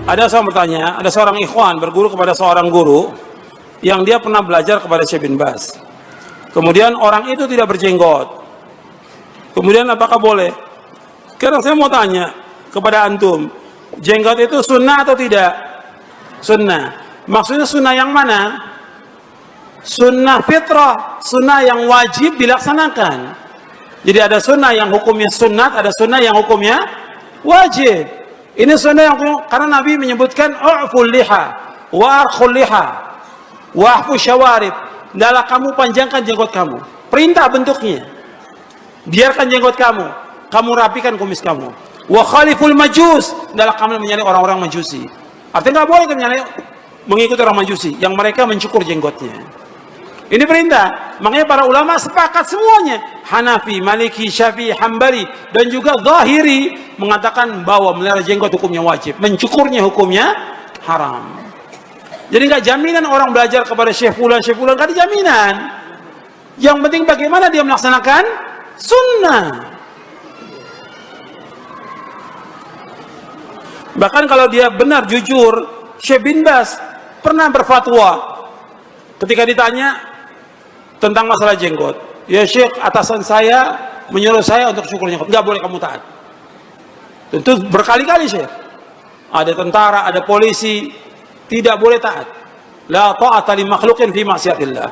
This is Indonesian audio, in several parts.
Ada seorang bertanya, ada seorang ikhwan berguru kepada seorang guru yang dia pernah belajar kepada Syekh bin Baz. Kemudian orang itu tidak berjenggot. Kemudian apakah boleh? Sekarang saya mau tanya kepada antum, jenggot itu sunnah atau tidak? Sunnah. Maksudnya sunnah yang mana? Sunnah fitrah, sunnah yang wajib dilaksanakan. Jadi ada sunnah yang hukumnya sunnat, ada sunnah yang hukumnya wajib. Ini sunnah yang karena Nabi menyebutkan u'ful liha wa arkhul liha wa ahfu syawarib. Hendaklah kamu panjangkan jenggot kamu. Perintah bentuknya. Biarkan jenggot kamu. Kamu rapikan kumis kamu. Wa khaliful majus. Hendaklah kamu menyalih orang-orang majusi. Artinya nggak boleh menyalih mengikuti orang majusi yang mereka mencukur jenggotnya. Ini perintah. Makanya para ulama sepakat semuanya. Hanafi, Maliki, Syafi'i, Hambali dan juga Zahiri mengatakan bahwa melihara jenggot hukumnya wajib, mencukurnya hukumnya haram. Jadi nggak jaminan orang belajar kepada Syekh Fulan nggak ada jaminan. Yang penting bagaimana dia melaksanakan sunnah. Bahkan kalau dia benar jujur, Syekh bin Baz pernah berfatwa ketika ditanya tentang masalah jenggot. Ya Syekh, atasan saya menyuruh saya untuk syukur jenggot. Nggak boleh kamu taat. Tentu berkali-kali Syekh. Ada tentara, ada polisi, tidak boleh taat. La ta'ata li makhluqin fi maksiatillah.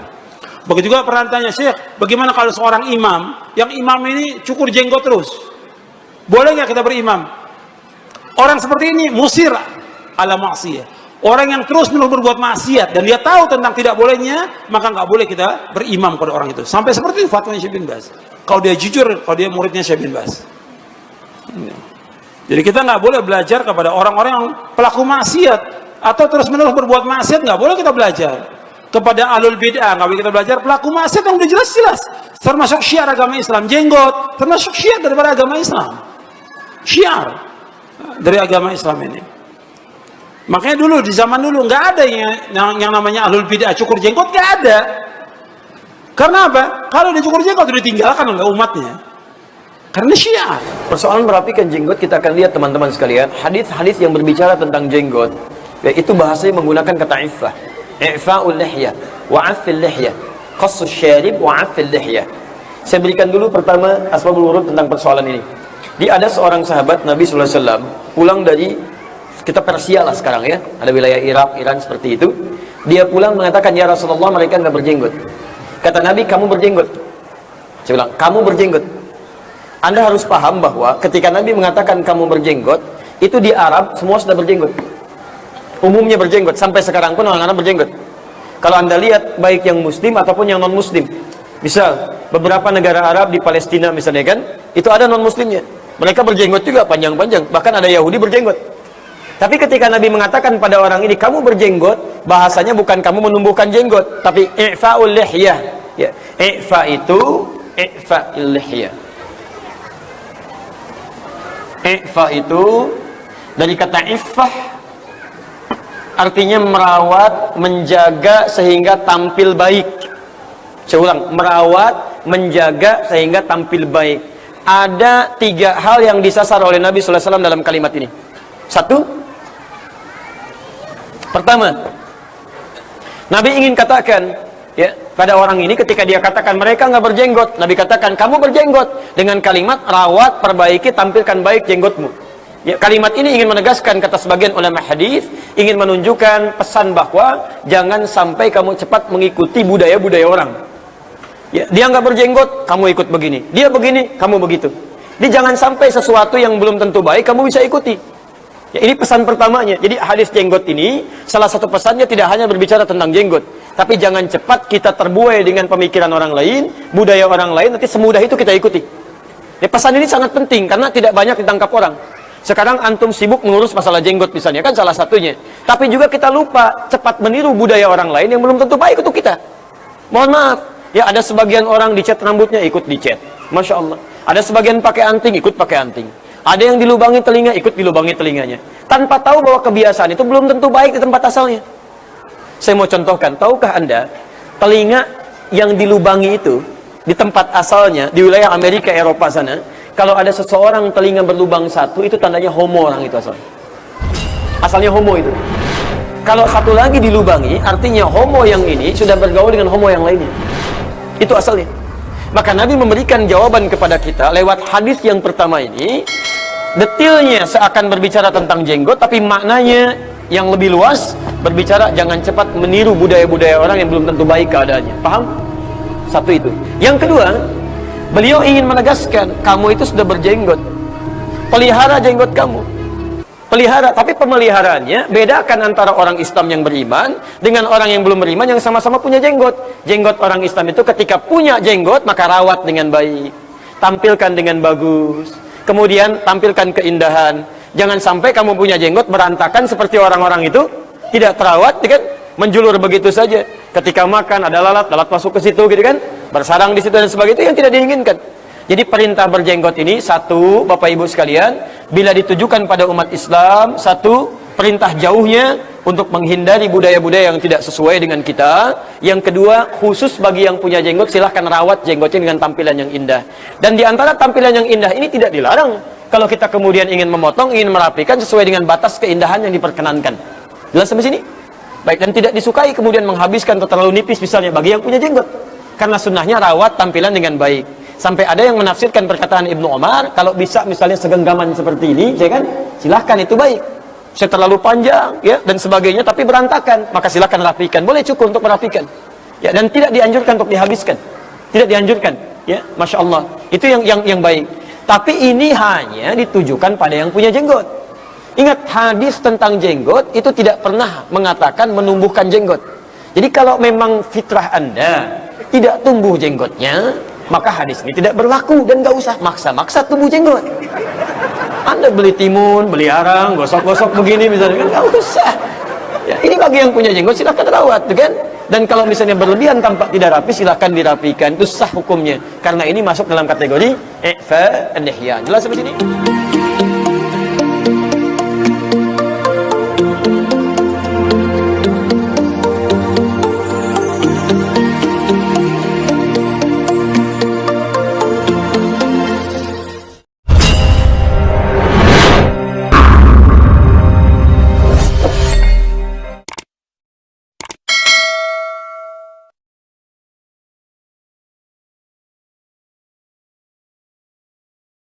Begitu juga pernah tanya Syekh, bagaimana kalau seorang imam, yang imam ini cukur jenggot terus? Boleh nggak kita berimam? Orang seperti ini musir ala maksiyah. Orang yang terus menerus berbuat maksiat dan dia tahu tentang tidak bolehnya, maka nggak boleh kita berimam pada orang itu. Sampai seperti itu fatwanya Syekh bin Baz. Kalau dia jujur, kalau dia muridnya Syekh bin Baz. Jadi kita nggak boleh belajar kepada orang-orang yang pelaku maksiat atau terus menerus berbuat maksiat, nggak boleh kita belajar. Kepada alul bid'ah nggak boleh kita belajar. Pelaku maksiat yang udah jelas-jelas termasuk syiar agama Islam, jenggot termasuk syiar daripada agama Islam. Syiar dari agama Islam ini. Makanya dulu di zaman dulu nggak ada yang namanya ahlul bid'ah cukur jenggot, nggak ada. Karena apa? Kalau dia cukur jenggot itu ditinggalkan oleh umatnya. Karena syiar. Persoalan merapikan jenggot kita akan lihat teman-teman sekalian. Hadis-hadis yang berbicara tentang jenggot, yaitu bahasanya menggunakan kata iffah. I'fa'ul lihyah wa 'affil lihyah. Qassus syarib wa 'affil lihyah. Saya berikan dulu pertama asbabul wurud tentang persoalan ini. Ada seorang sahabat Nabi sallallahu alaihi wasallam pulang dari kita Persia lah sekarang ya, ada wilayah Irak, Iran seperti itu. Dia pulang mengatakan, ya Rasulullah, mereka nggak berjenggot. Kata Nabi, kamu berjenggot. Saya bilang, kamu berjenggot. Anda harus paham bahwa ketika Nabi mengatakan kamu berjenggot, itu di Arab semua sudah berjenggot. Umumnya berjenggot, sampai sekarang pun orang Arab berjenggot. Kalau Anda lihat baik yang Muslim ataupun yang non Muslim, misal beberapa negara Arab di Palestina misalnya kan, itu ada non Muslimnya. Mereka berjenggot juga panjang-panjang, bahkan ada Yahudi berjenggot. Tapi ketika Nabi mengatakan pada orang ini, kamu berjenggot, bahasanya bukan kamu menumbuhkan jenggot, tapi i'fa'ul lihyah. Ya, i'fa itu i'fa'il lihyah. I'fa itu dari kata iffah, artinya merawat, menjaga sehingga tampil baik. Saya ulang, merawat, menjaga sehingga tampil baik. Ada 3 hal yang disasar oleh Nabi sallallahu alaihi wasallam dalam kalimat ini. 1, pertama, Nabi ingin katakan ya pada orang ini ketika dia katakan mereka nggak berjenggot, Nabi katakan kamu berjenggot dengan kalimat rawat, perbaiki, tampilkan baik jenggotmu. Ya, kalimat ini ingin menegaskan kata sebagian ulama hadis, ingin menunjukkan pesan bahwa jangan sampai kamu cepat mengikuti budaya-budaya orang. Ya, dia nggak berjenggot, kamu ikut begini. Dia begini, kamu begitu. Jadi jangan sampai sesuatu yang belum tentu baik kamu bisa ikuti. Ya, ini pesan pertamanya. Jadi hadis jenggot ini salah satu pesannya tidak hanya berbicara tentang jenggot, tapi jangan cepat kita terbuai dengan pemikiran orang lain, budaya orang lain, nanti semudah itu kita ikuti. Ya, pesan ini sangat penting karena tidak banyak ditangkap orang. Sekarang antum sibuk mengurus masalah jenggot misalnya, kan salah satunya. Tapi juga kita lupa cepat meniru budaya orang lain yang belum tentu baik untuk kita. Mohon maaf, ya ada sebagian orang dicat rambutnya ikut dicat, Masya Allah. Ada sebagian pakai anting ikut pakai anting. Ada yang dilubangi telinga, ikut dilubangi telinganya. Tanpa tahu bahwa kebiasaan itu belum tentu baik di tempat asalnya. Saya mau contohkan, tahukah Anda, telinga yang dilubangi itu, di tempat asalnya, di wilayah Amerika, Eropa sana, kalau ada seseorang telinga berlubang 1, itu tandanya homo orang itu asalnya. asalnya homo itu. Kalau satu lagi dilubangi, artinya homo yang ini sudah bergaul dengan homo yang lainnya. Itu asalnya. Maka Nabi memberikan jawaban kepada kita lewat hadis yang pertama ini. Detailnya seakan berbicara tentang jenggot, tapi maknanya yang lebih luas berbicara jangan cepat meniru budaya-budaya orang yang belum tentu baik keadaannya. Paham? Satu itu. Yang kedua, beliau ingin menegaskan kamu itu sudah berjenggot. Pelihara jenggot kamu. Pelihara, tapi pemeliharaannya bedakan antara orang Islam yang beriman dengan orang yang belum beriman yang sama-sama punya jenggot. Jenggot orang Islam itu ketika punya jenggot maka rawat dengan baik, tampilkan dengan bagus, kemudian tampilkan keindahan. Jangan sampai kamu punya jenggot berantakan seperti orang-orang itu, tidak terawat, kan? Menjulur begitu saja. Ketika makan ada lalat masuk ke situ, gitu kan? Bersarang di situ dan sebagainya, itu yang tidak diinginkan. Jadi perintah berjenggot ini, satu, Bapak Ibu sekalian, bila ditujukan pada umat Islam, satu, perintah jauhnya untuk menghindari budaya-budaya yang tidak sesuai dengan kita. Yang kedua, khusus bagi yang punya jenggot, silahkan rawat jenggotnya dengan tampilan yang indah. Dan di antara tampilan yang indah ini tidak dilarang kalau kita kemudian ingin memotong, ingin merapikan sesuai dengan batas keindahan yang diperkenankan. Jelas sampai sini? Baik, dan tidak disukai kemudian menghabiskan atau terlalu nipis misalnya bagi yang punya jenggot. Karena sunnahnya rawat tampilan dengan baik. Sampai ada yang menafsirkan perkataan Ibnu Umar, kalau bisa misalnya segenggaman seperti ini, ya kan? Silahkan, itu baik. Saya terlalu panjang, ya, dan sebagainya, tapi berantakan, maka silahkan rapikan. Boleh cukup untuk merapikan. Ya, dan tidak dianjurkan untuk dihabiskan. Tidak dianjurkan, ya, Masya Allah. Itu yang baik. Tapi ini hanya ditujukan pada yang punya jenggot. Ingat, hadis tentang jenggot itu tidak pernah mengatakan menumbuhkan jenggot. Jadi kalau memang fitrah Anda tidak tumbuh jenggotnya, maka hadis ini tidak berlaku dan gak usah maksa-maksa tumbuh jenggot. Anda beli timun, beli arang, gosok-gosok begini misalnya, kan gak usah. Ya, ini bagi yang punya jenggot silahkan rawat, kan? Dan kalau misalnya berlebihan tampak tidak rapi, silahkan dirapikan. Itu sah hukumnya. Karena ini masuk dalam kategori i'fa an-nihyan. Jelas sampai sini?